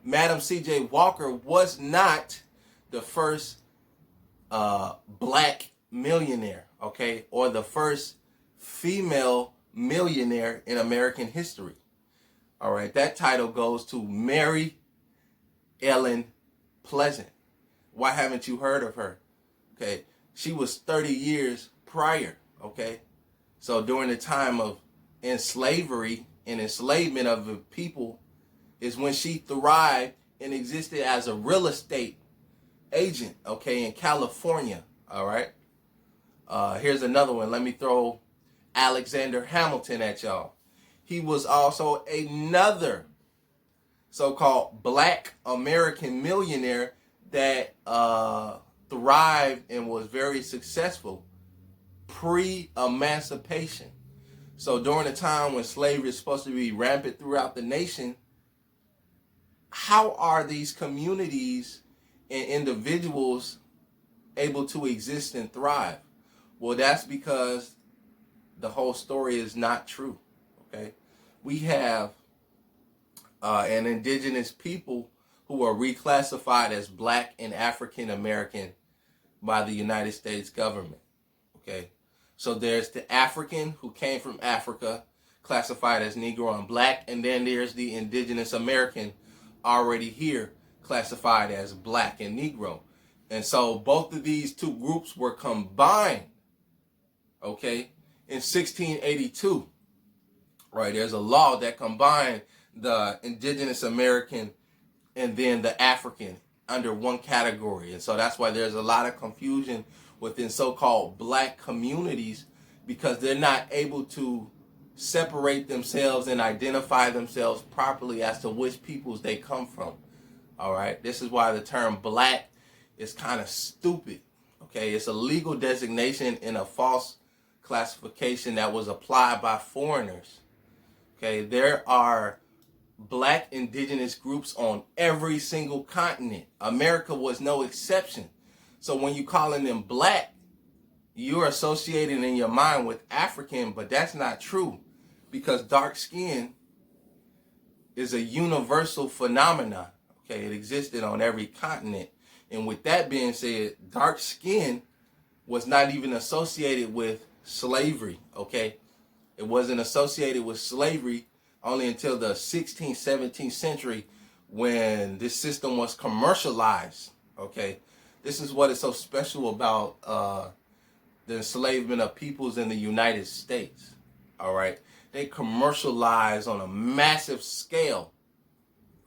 Madam C.J. Walker was not the first black millionaire, okay, or the first female millionaire in American history. All right, that title goes to Mary Ellen Pleasant. Why haven't you heard of her? Okay, she was 30 years prior, okay? So during the time of slavery and enslavement of the people is when she thrived and existed as a real estate agent, okay, in California, all right? Here's another one. Let me throw Alexander Hamilton at y'all. He was also another so-called black American millionaire that thrived and was very successful pre-emancipation. So during the time when slavery is supposed to be rampant throughout the nation, how are these communities and individuals able to exist and thrive? Well, that's because the whole story is not true, okay? We have an indigenous people who are reclassified as black and African American by the United States government, okay? So there's the African who came from Africa, classified as Negro and black, and then there's the indigenous American already here, classified as black and Negro. And so both of these two groups were combined, okay, in 1682. Right, there's a law that combined the indigenous American and then the African under one category. And so that's why there's a lot of confusion within so-called black communities, because they're not able to separate themselves and identify themselves properly as to which peoples they come from. All right, this is why the term black is kind of stupid. Okay, it's a legal designation in a false classification that was applied by foreigners. Okay, there are black indigenous groups on every single continent. America was no exception. So when you're calling them black, you're associating in your mind with African, but that's not true, because dark skin is a universal phenomenon. Okay, it existed on every continent. And with that being said, dark skin was not even associated with slavery, okay? It wasn't associated with slavery only until the 16th, 17th century, when this system was commercialized, okay? This is what is so special about the enslavement of peoples in the United States, all right? They commercialized on a massive scale,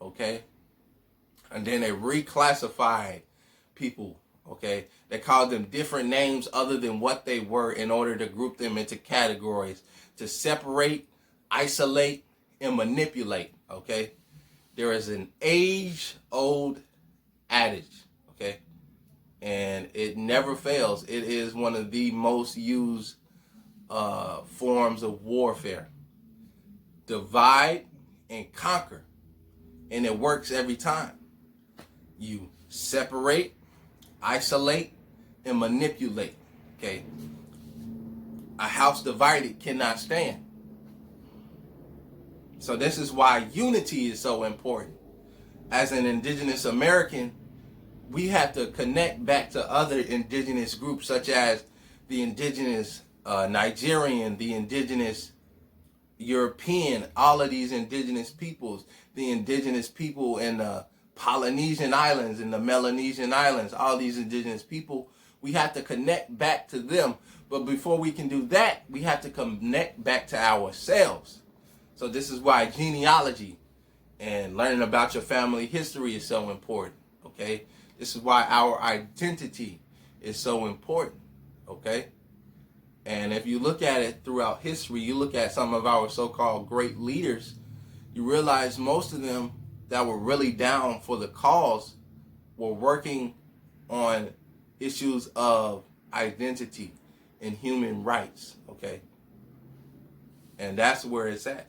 okay? And then they reclassified people, okay? They called them different names other than what they were in order to group them into categories, to separate, isolate, and manipulate, okay? There is an age-old adage, okay? And it never fails. It is one of the most used forms of warfare. Divide and conquer. And it works every time. You separate, isolate, and manipulate, okay? A house divided cannot stand. So this is why unity is so important. As an indigenous American, we have to connect back to other indigenous groups, such as the indigenous Nigerian, the indigenous European, all of these indigenous peoples, the indigenous people in the Polynesian Islands and the Melanesian Islands, all these indigenous people, we have to connect back to them. But before we can do that, we have to connect back to ourselves. So this is why genealogy and learning about your family history is so important, okay? This is why our identity is so important, okay? And if you look at it throughout history, you look at some of our so-called great leaders, you realize most of them that were really down for the cause were working on issues of identity and human rights, okay? And that's where it's at.